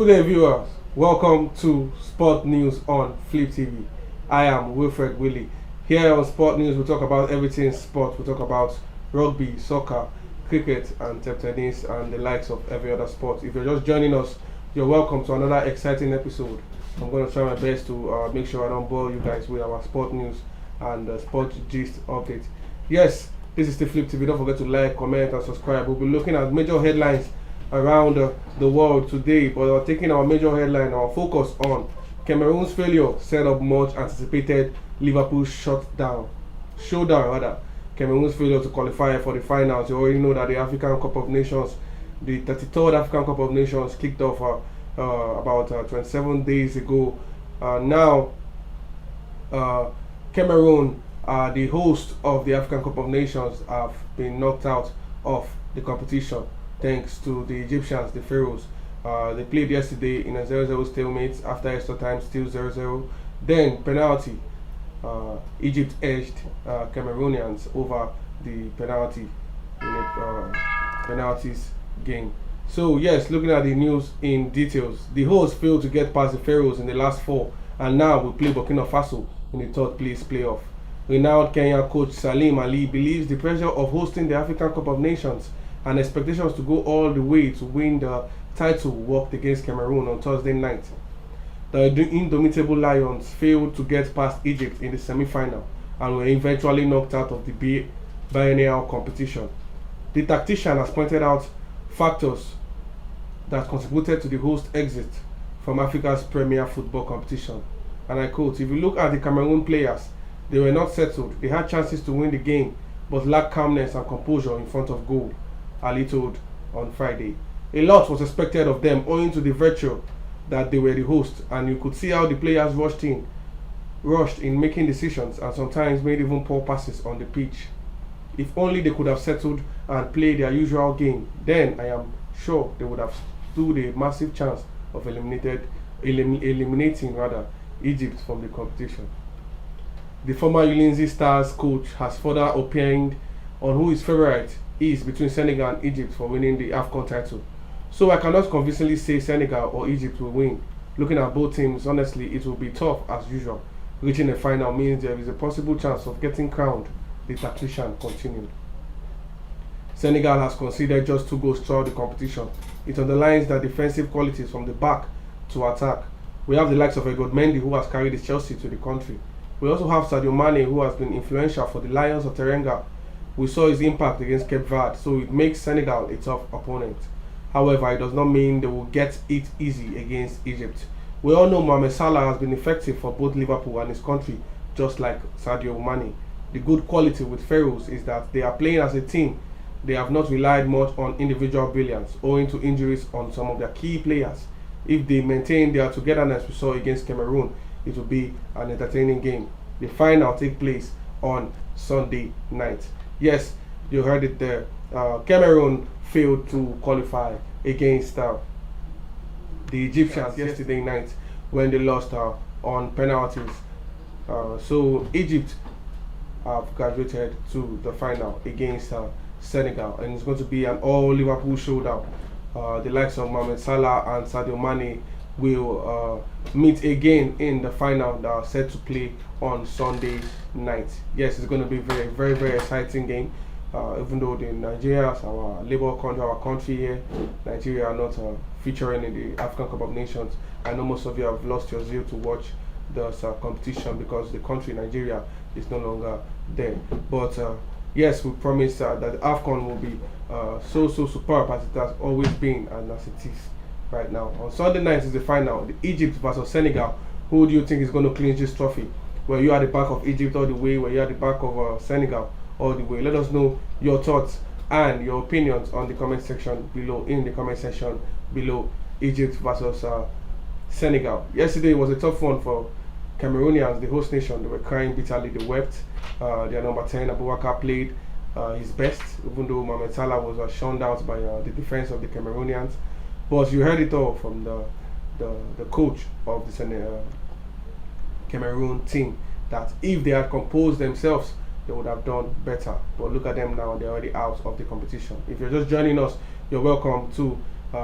Good day, viewers. Welcome to Sport News on Flip TV. I am Wilfred Willie. Here on Sport News, we talk about everything sport. We talk about rugby, soccer, cricket, and table tennis, and the likes of every other sport. If you're just joining us, you're welcome to another exciting episode. I'm going to try my best to make sure I don't bore you guys with our sport news and sport gist update. Yes, this is the Flip TV. Don't forget to like, comment, and subscribe. We'll be looking at major headlines around the world today, but we're taking our major headline, our focus on Cameroon's failure set up much anticipated Liverpool showdown. Cameroon's failure to qualify for the finals. You already know that the African Cup of Nations, the 33rd African Cup of Nations, kicked off about 27 days ago. Now, Cameroon, the host of the African Cup of Nations, have been knocked out of the competition thanks to the Egyptians, the Pharaohs. They played yesterday in a 0-0 stalemate. After extra time, still 0-0. Then penalty. Egypt edged Cameroonians over the penalty in a penalties game. So yes, looking at the news in details, the hosts failed to get past the Pharaohs in the last four, and now we play Burkina Faso in the third place playoff. Renowned Kenyan coach Salim Ali believes the pressure of hosting the African Cup of Nations and expectations to go all the way to win the title worked against Cameroon on Thursday night. The indomitable Lions failed to get past Egypt in the semi-final and were eventually knocked out of the biennial competition. The tactician has pointed out factors that contributed to the host exit from Africa's premier football competition. And I quote, "If you look at the Cameroon players, they were not settled. They had chances to win the game, but lacked calmness and composure in front of goal," Ali told on Friday. A lot was expected of them owing to the virtue that they were the host, and you could see how the players rushed in making decisions and sometimes made even poor passes on the pitch. If only they could have settled and played their usual game, then I am sure they would have stood a massive chance of eliminating Egypt from the competition. The former Ulinzi Stars coach has further opined on who his favourite is between Senegal and Egypt for winning the AFCON title. So I cannot convincingly say Senegal or Egypt will win. Looking at both teams, honestly, it will be tough as usual. Reaching a final means there is a possible chance of getting crowned, the tactician continued. Senegal has conceded just 2 goals throughout the competition. It underlines their defensive qualities from the back to attack. We have the likes of Edouard Mendy, who has carried his Chelsea to the country. We also have Sadio Mane, who has been influential for the Lions of Teranga. We saw his impact against Cape Verde, so it makes Senegal a tough opponent. However, it does not mean they will get it easy against Egypt. We all know Mohamed Salah has been effective for both Liverpool and his country, just like Sadio Mane. The good quality with Pharaohs is that they are playing as a team. They have not relied much on individual brilliance, owing to injuries on some of their key players. If they maintain their togetherness we saw against Cameroon, it will be an entertaining game. The final take place on Sunday night. Yes, you heard it there. Cameroon failed to qualify against the Egyptians yesterday night when they lost on penalties. So Egypt have graduated to the final against Senegal, and it's going to be an all Liverpool showdown. The likes of Mohamed Salah and Sadio Mane will meet again in the final that are set to play on Sunday night. Yes, it's going to be a very, very, very exciting game. Even though the Nigerians, our Labour country, our country here, Nigeria are not featuring in the African Cup of Nations. I know most of you have lost your zeal to watch the competition because the country, Nigeria, is no longer there. But yes, we promise that AFCON will be so superb as it has always been and as it is right now. On Sunday night is the final, the Egypt versus Senegal. Who do you think is going to clinch this trophy? Were you at the back of Egypt all the way? Were you at the back of Senegal all the way? Let us know your thoughts and your opinions on the comment section below. In the comment section below, Egypt versus Senegal. Yesterday was a tough one for Cameroonians, the host nation. They were crying bitterly. They wept. Their number 10, Abubakar, played his best, even though Mohamed Salah was shunned out by the defense of the Cameroonians. But you heard it all from the coach of the Cameroon team, that if they had composed themselves, they would have done better. But look at them now, they're already out of the competition. If you're just joining us, you're welcome to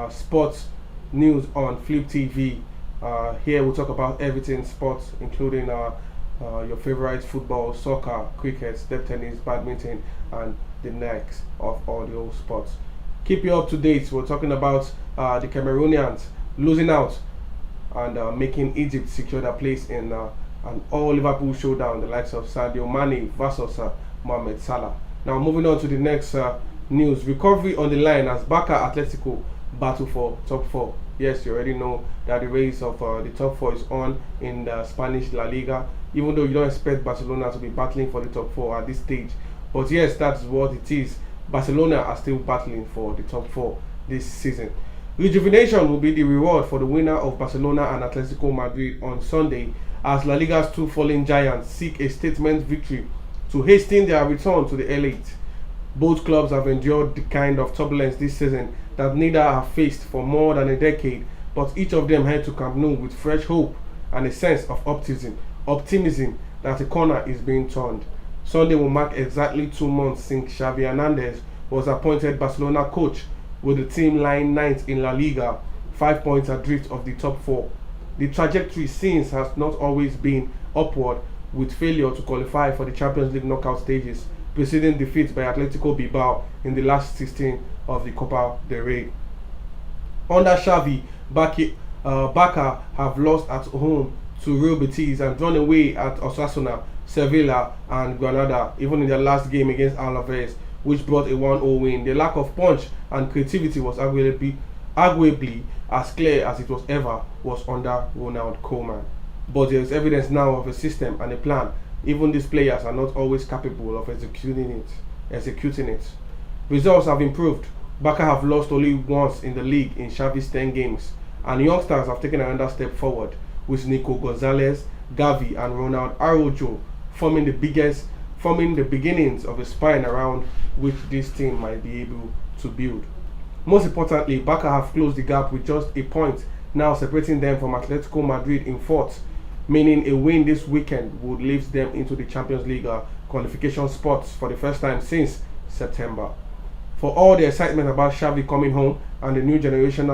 Sports news on Flip TV. Here we'll talk about everything sports, including your favorite football, soccer, cricket, step tennis, badminton, and the next of all the old sports. Keep you up to date. We're talking about the Cameroonians losing out and making Egypt secure their place in an all Liverpool showdown, the likes of Sadio Mane versus Mohamed Salah. Now moving on to the next news. Recovery on the line as Barca Atletico battle for top four. Yes, you already know that the race of the top four is on in the Spanish La Liga, even though you don't expect Barcelona to be battling for the top four at this stage. But yes, that's what it is. Barcelona are still battling for the top four this season. Rejuvenation will be the reward for the winner of Barcelona and Atletico Madrid on Sunday as La Liga's two fallen giants seek a statement victory to hasten their return to the elite. Both clubs have endured the kind of turbulence this season that neither have faced for more than a decade, but each of them head to Camp Nou with fresh hope and a sense of optimism that a corner is being turned. Sunday will mark exactly 2 months since Xavi Hernandez was appointed Barcelona coach, with the team lying ninth in La Liga, 5 points adrift of the top four. The trajectory since has not always been upward, with failure to qualify for the Champions League knockout stages, preceding defeat by Atletico Bilbao in the last 16 of the Copa del Rey. Under Xavi, Barca have lost at home to Real Betis and drawn away at Osasuna, Sevilla and Granada, even in their last game against Alaves, which brought a 1-0 win. The lack of punch and creativity was arguably as clear as it was ever was under Ronald Koeman. But there is evidence now of a system and a plan. Even these players are not always capable of executing it. Results have improved. Barca have lost only once in the league in Xavi's 10 games, and youngsters have taken another step forward, with Nico Gonzalez, Gavi and Ronald Araujo forming the beginnings of a spine around which this team might be able to build. Most importantly, Barca have closed the gap with just a point, now separating them from Atletico Madrid in fourth, meaning a win this weekend would lift them into the Champions League qualification spots for the first time since September. For all the excitement about Xavi coming home and a new generation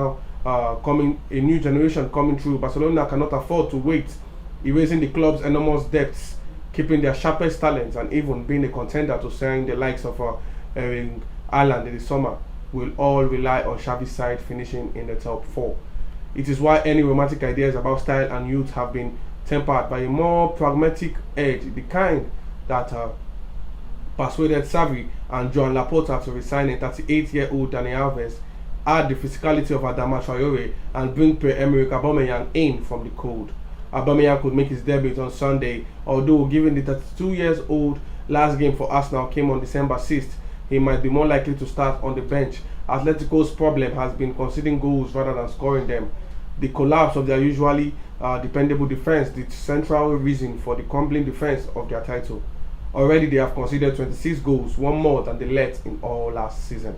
coming through, Barcelona cannot afford to wait, erasing the club's enormous debts, keeping their sharpest talents, and even being a contender to sign the likes of Erling Haaland in the summer will all rely on Xavi's side finishing in the top four. It is why any romantic ideas about style and youth have been tempered by a more pragmatic edge, the kind that persuaded Xavi and Joan Laporta to resign a 38-year-old Dani Alves, add the physicality of Adama Traore, and bring Pierre-Emerick Aubameyang in from the cold. Aubameyang could make his debut on Sunday, although given the 32-year-old last game for Arsenal came on December 6th, he might be more likely to start on the bench. Atletico's problem has been conceding goals rather than scoring them. The collapse of their usually dependable defense, the central reason for the crumbling defense of their title. Already they have conceded 26 goals, one more than they let in all last season.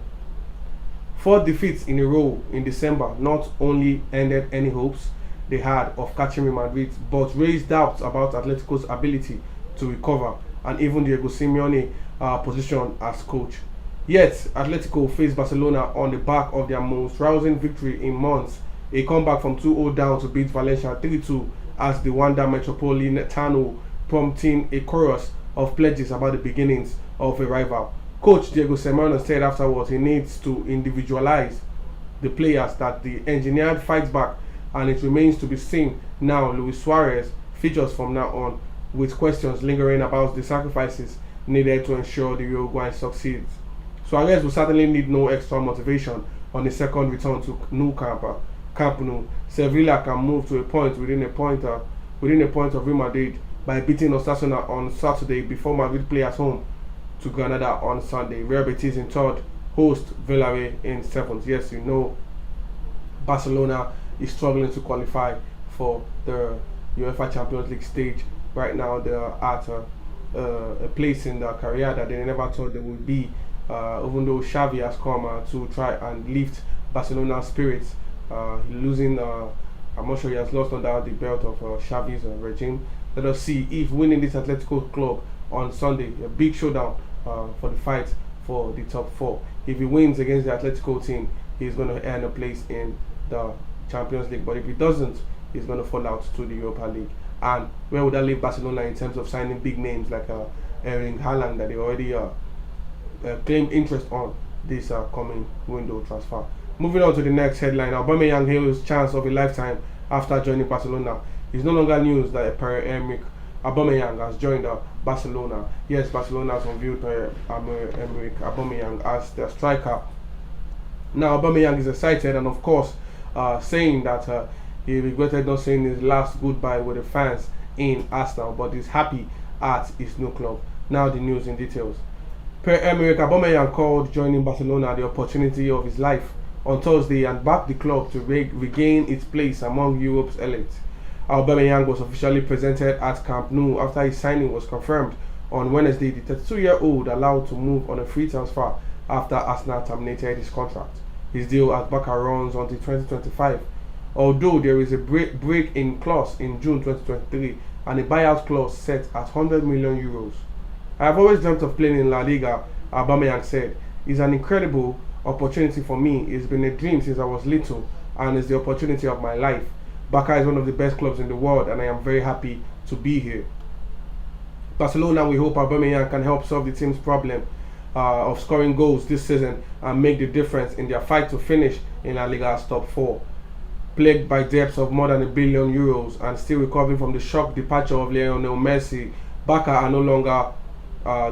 4 defeats in a row in December not only ended any hopes they had of catching Real Madrid, but raised doubts about Atletico's ability to recover and even Diego Simeone's position as coach. Yet, Atletico faced Barcelona on the back of their most rousing victory in months, a comeback from 2-0 down to beat Valencia 3-2 as the Wanda Metropolitano, prompting a chorus of pledges about the beginnings of a rival. Coach Diego Simeone said afterwards he needs to individualize the players that the engineered fights back, and it remains to be seen now Luis Suarez features from now on, with questions lingering about the sacrifices needed to ensure the Uruguay succeeds. Suarez will certainly need no extra motivation on his second return to Camp Nou. Sevilla can move to a point within a point of Real Madrid by beating Osasuna on Saturday before Madrid play at home to Granada on Sunday. Real Betis in third, host Villarreal in seventh. Yes, you know Barcelona is struggling to qualify for the UEFA Champions League stage. Right now they are at a place in their career that they never thought they would be, even though Xavi has come to try and lift Barcelona's spirits. Losing, I'm not sure he has lost under the belt of Xavi's regime. Let us see if winning this Atletico club on Sunday, a big showdown for the fight for the top four. If he wins against the Atletico team, he's going to earn a place in the Champions League. But if it doesn't, he's going to fall out to the Europa League. And where would that leave Barcelona in terms of signing big names like Erling Haaland that they already claimed interest on this coming window transfer? Moving on to the next headline, Aubameyang hails chance of a lifetime after joining Barcelona. It's no longer news that Pierre-Emerick Aubameyang has joined Barcelona. Yes, Barcelona has unveiled Pierre-Emerick Aubameyang as their striker. Now Aubameyang is excited and of course saying that he regretted not saying his last goodbye with the fans in Arsenal, but he's happy at his new club. Now the news in details. Pierre-Emerick Aubameyang called joining Barcelona the opportunity of his life on Thursday and backed the club to regain its place among Europe's elites. Aubameyang was officially presented at Camp Nou after his signing was confirmed on Wednesday. The 32-year-old allowed to move on a free transfer after Arsenal terminated his contract. His deal at Barca runs until 2025, although there is a break-in clause in June 2023 and a buyout clause set at €100 million. I have always dreamt of playing in La Liga, Aubameyang said. It's an incredible opportunity for me. It's been a dream since I was little and it's the opportunity of my life. Barca is one of the best clubs in the world and I am very happy to be here. Barcelona, we hope Aubameyang can help solve the team's problem of scoring goals this season and make the difference in their fight to finish in La Liga's top 4. Plagued by debts of more than €1 billion and still recovering from the shock departure of Lionel Messi, Barca are no longer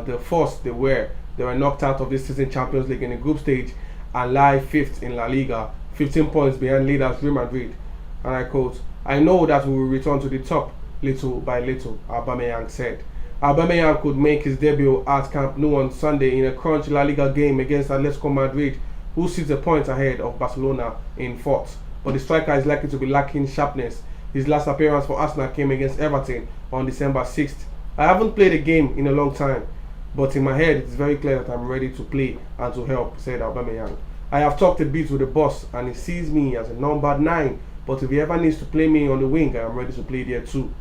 the force they were. They were knocked out of this season Champions League in the group stage and lie 5th in La Liga, 15 points behind leaders Real Madrid. And I quote, "I know that we will return to the top little by little," Aubameyang said. Aubameyang could make his debut at Camp Nou on Sunday in a crunch La Liga game against Atletico Madrid, who sits a point ahead of Barcelona in 4th. But the striker is likely to be lacking sharpness. His last appearance for Arsenal came against Everton on December 6th. "I haven't played a game in a long time, but in my head it's very clear that I'm ready to play and to help," said Aubameyang. "I have talked a bit with the boss and he sees me as a number 9, but if he ever needs to play me on the wing, I am ready to play there too."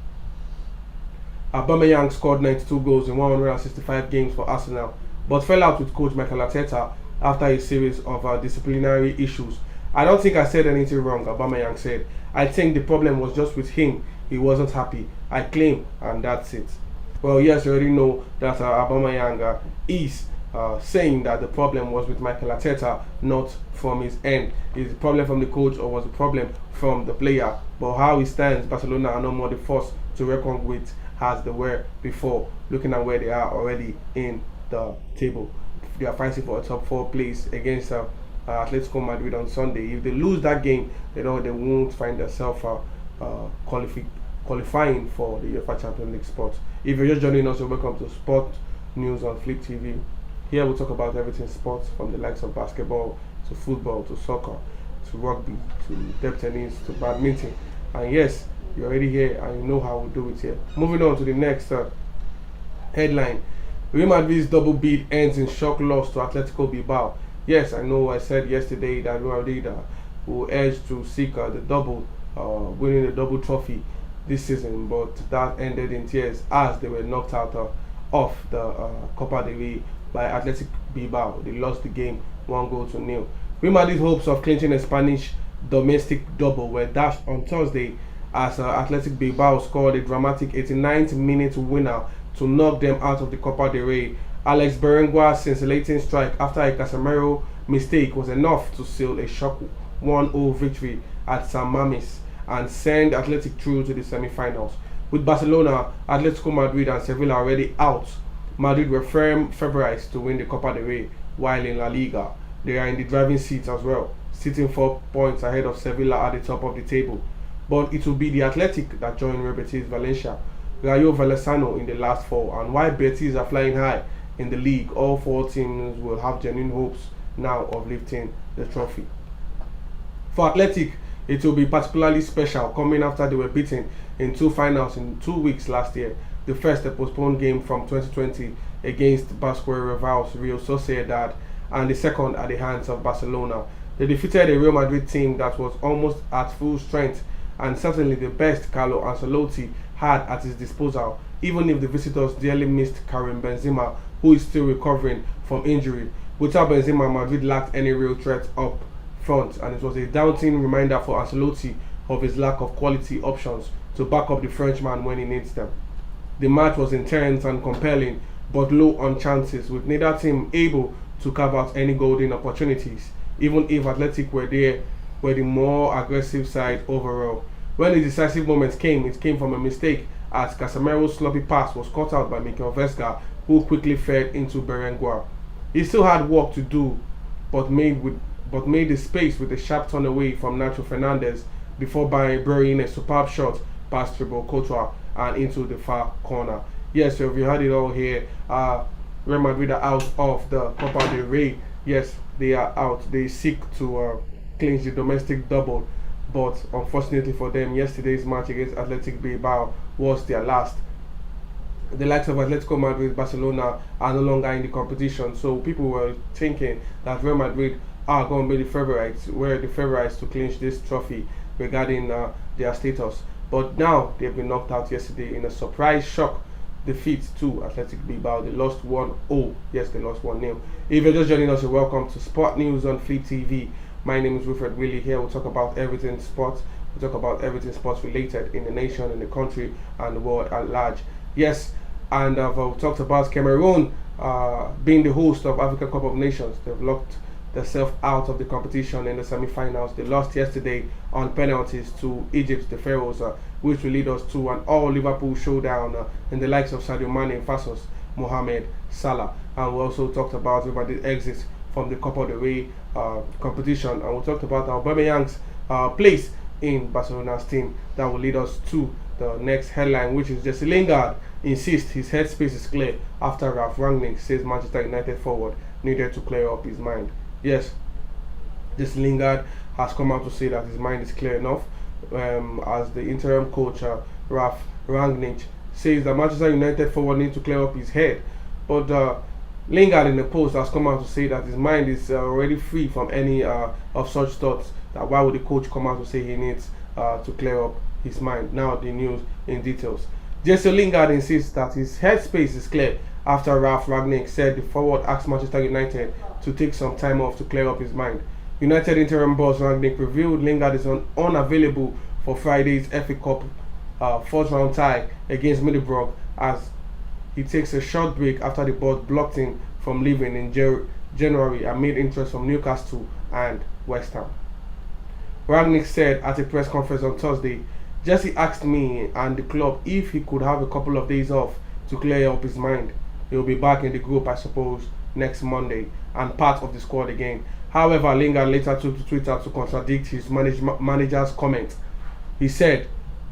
Aubameyang scored 92 goals in 165 games for Arsenal, but fell out with coach Mikel Arteta after a series of disciplinary issues. "I don't think I said anything wrong," Aubameyang said. "I think the problem was just with him. He wasn't happy. I claim, and that's it." Well, yes, you already know that Aubameyang is saying that the problem was with Mikel Arteta, not from his end. Is the problem from the coach or was the problem from the player? But how he stands, Barcelona are no more the force to reckon with as they were before, looking at where they are already in the table. They are fighting for a top 4 place against Atletico Madrid on Sunday. If they lose that game, they won't find themselves qualifying for the UEFA Champions League spot. If you're just joining us, welcome to Sport News on Flip TV. Here we talk about everything sports, from the likes of basketball to football to soccer to rugby to table tennis to badminton. And yes, you're already here and you know how we do it here. Moving on to the next headline. Real Madrid's double bid ends in shock loss to Atletico Bilbao. Yes, I know I said yesterday that Real Madrid will edge to seek the double, winning the double trophy this season, but that ended in tears as they were knocked out of the Copa del Rey by Athletic Bilbao. They lost the game 1-0. Real Madrid's hopes of clinching a Spanish domestic double were dashed on Thursday as Athletic Bilbao scored a dramatic 89th minute winner to knock them out of the Copa del Rey. Alex Berenguer's scintillating strike after a Casemiro mistake was enough to seal a shock 1-0 victory at San Mamés and send Athletic through to the semi-finals. With Barcelona, Atletico Madrid and Sevilla already out, Madrid were firm favourites to win the Copa del Rey, while in La Liga, they are in the driving seat as well, sitting 4 points ahead of Sevilla at the top of the table. But it will be the Athletic that join Real Betis Valencia, Rayo Vallecano in the last 4, and while Betis are flying high in the league, all 4 teams will have genuine hopes now of lifting the trophy. For Athletic, it will be particularly special coming after they were beaten in 2 finals in 2 weeks last year. The first, a postponed game from 2020 against Basque rivals Real Sociedad, and the second at the hands of Barcelona. They defeated a Real Madrid team that was almost at full strength and certainly the best Carlo Ancelotti had at his disposal, even if the visitors dearly missed Karim Benzema, who is still recovering from injury. Without Benzema, Madrid lacked any real threat up front, and it was a daunting reminder for Ancelotti of his lack of quality options to back up the Frenchman when he needs them. The match was intense and compelling, but low on chances, with neither team able to carve out any golden opportunities, even if Athletic were the more aggressive side overall. When the decisive moments came, it came from a mistake as Casemiro's sloppy pass was caught out by Mikel Vesga, who quickly fed into Berenguer. He still had work to do, but made the space with a sharp turn away from Nacho Fernandez before burying a superb shot past Thibaut Courtois and into the far corner. Yes, so you heard it all here. Real Madrid are out of the Copa del Rey. Yes, they are out. They seek to clinch the domestic double, but unfortunately for them, yesterday's match against Athletic Bilbao was their last. The likes of Atletico Madrid, Barcelona are no longer in the competition, so people were thinking that Real Madrid are going to be the favorites, were the favorites to clinch this trophy regarding their status. But now they've been knocked out yesterday in a surprise shock defeat to Athletic Bilbao. They lost 1-0. Yes, they lost 1-0. If you're just joining us, you're welcome to Sport News on Fleet TV. My name is Wilfred Willie. Here we'll talk about everything sports. We'll talk about everything sports related in the nation, in the country, and the world at large. Yes, and I've talked about Cameroon being the host of Africa Cup of Nations. They've locked themselves out of the competition in the semi-finals. They lost yesterday on penalties to Egypt, the Pharaohs, which will lead us to an all-Liverpool showdown in the likes of Sadio Mane versus Mohamed Salah. And we also talked about the exit from the Copa del Rey competition, and we talked about Aubameyang's place in Barcelona's team. That will lead us to the next headline, which is Jesse Lingard insists his headspace is clear after Ralf Rangnick says Manchester United forward needed to clear up his mind. Yes, Jesse Lingard has come out to say that his mind is clear enough, as the interim coach Ralf Rangnick says that Manchester United forward needs to clear up his head. But Lingard in the post has come out to say that his mind is already free from any of such thoughts. That why would the coach come out to say he needs to clear up his mind? Now the news in details. Jesse Lingard insists that his headspace is clear after Ralf Rangnick said the forward asked Manchester United to take some time off to clear up his mind. United interim boss Rangnick revealed Lingard is unavailable for Friday's FA Cup fourth round tie against Middlesbrough as he takes a short break after the board blocked him from leaving in January amid interest from Newcastle and West Ham. Rangnick said at a press conference on Thursday, Jesse asked me and the club if he could have a couple of days off to clear up his mind. He will be back in the group, I suppose, next Monday and part of the squad again. However, Lingard later took to Twitter to contradict his manager's comment. He said,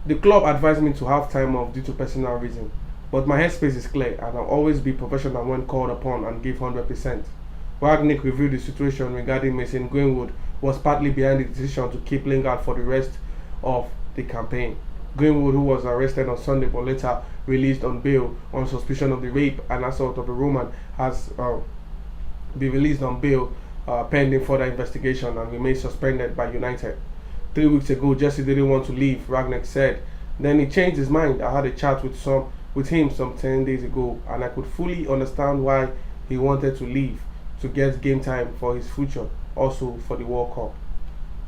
the club advised me to have time off due to personal reasons, but my headspace is clear and I'll always be professional when called upon and give 100%. Rangnick reviewed the situation regarding Mason Greenwood was partly behind the decision to keep Lingard for the rest of the campaign. Greenwood, who was arrested on Sunday but later released on bail on suspicion of the rape and assault of a woman, has been released on bail pending further investigation and remains suspended by United. 3 weeks ago, Jesse didn't want to leave, Rangnick said. Then he changed his mind. I had a chat with him some 10 days ago and I could fully understand why he wanted to leave to get game time for his future, also for the World Cup.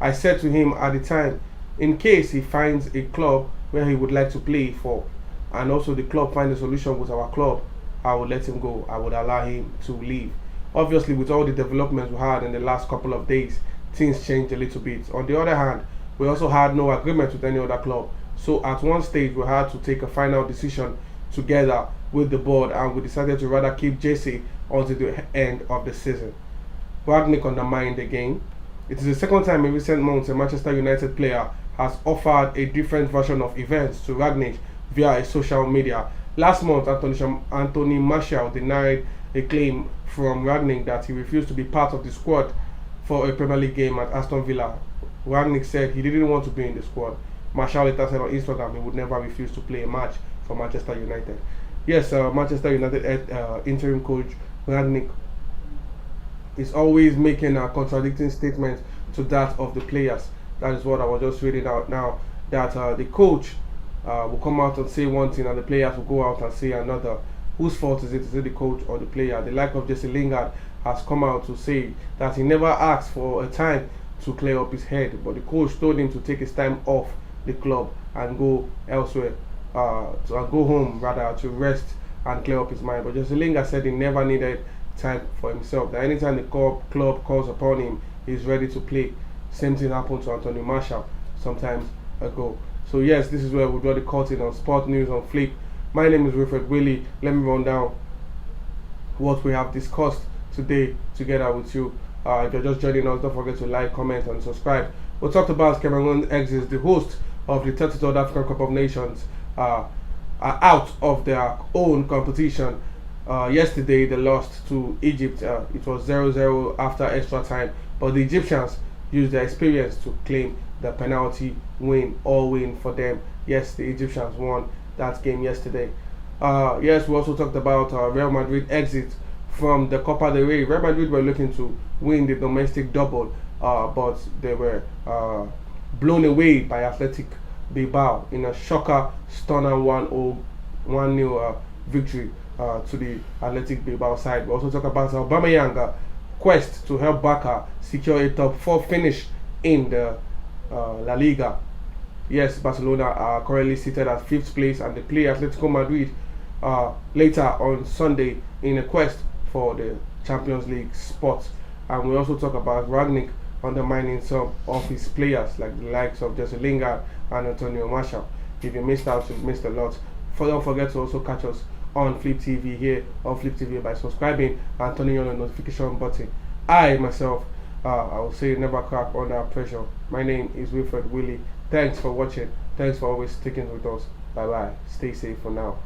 I said to him at the time, in case he finds a club where he would like to play for, and also the club finds a solution with our club, I would let him go. I would allow him to leave. Obviously, with all the developments we had in the last couple of days, things changed a little bit. On the other hand, we also had no agreement with any other club. So at one stage, we had to take a final decision together with the board, and we decided to rather keep Jesse until the end of the season. Rangnick undermined again. It is the second time in recent months a Manchester United player has offered a different version of events to Rangnick via a social media. Last month, Anthony Martial denied a claim from Rangnick that he refused to be part of the squad for a Premier League game at Aston Villa. Rangnick said he didn't want to be in the squad. Martial later said on Instagram he would never refuse to play a match for Manchester United. Yes, Manchester United interim coach Rangnick is always making a contradicting statement to that of the players. That is what I was just reading out now, that the coach will come out and say one thing and the players will go out and say another. Whose fault is it? Is it the coach or the player? The like of Jesse Lingard has come out to say that he never asked for a time to clear up his head, but the coach told him to take his time off the club and go elsewhere, to go home rather, to rest and clear up his mind. But Jose Lingard said he never needed time for himself, that anytime the club calls upon him, he's ready to play. Same thing happened to Anthony Martial sometimes ago. So yes, this is where we draw the curtain on sport news on Flip. My name is Wilfred Willie. Let me run down what we have discussed today together with you. If you're just joining us, don't forget to like, comment, and subscribe. We talked about Cameroon'S, the host of the 33rd African Cup of Nations, are out of their own competition. Yesterday they lost to Egypt. It was 0-0 after extra time, but the Egyptians used their experience to claim the penalty win for them. Yes, the Egyptians won that game yesterday. Yes, we also talked about Real Madrid exit from the Copa del Rey. Real Madrid were looking to win the domestic double, but they were blown away by Athletic Bilbao in a shocker, stunner 1-0 victory to the Athletic Bilbao side. We also talk about Aubameyang quest to help Barca secure a top 4 finish in the La Liga. Yes, Barcelona are currently seated at 5th place, and they play Atletico Madrid later on Sunday in a quest for the Champions League spot. And we also talk about Rangnick undermining some of his players, like the likes of Jesse Lingard and Antonio Martial. If you missed out, you've missed a lot. Don't forget to also catch us on Flip TV here on Flip TV by subscribing and turning on the notification button. I myself, I will say never crack under pressure. My name is Wilfred Willie. Thanks for watching. Thanks for always sticking with us. Bye bye. Stay safe for now.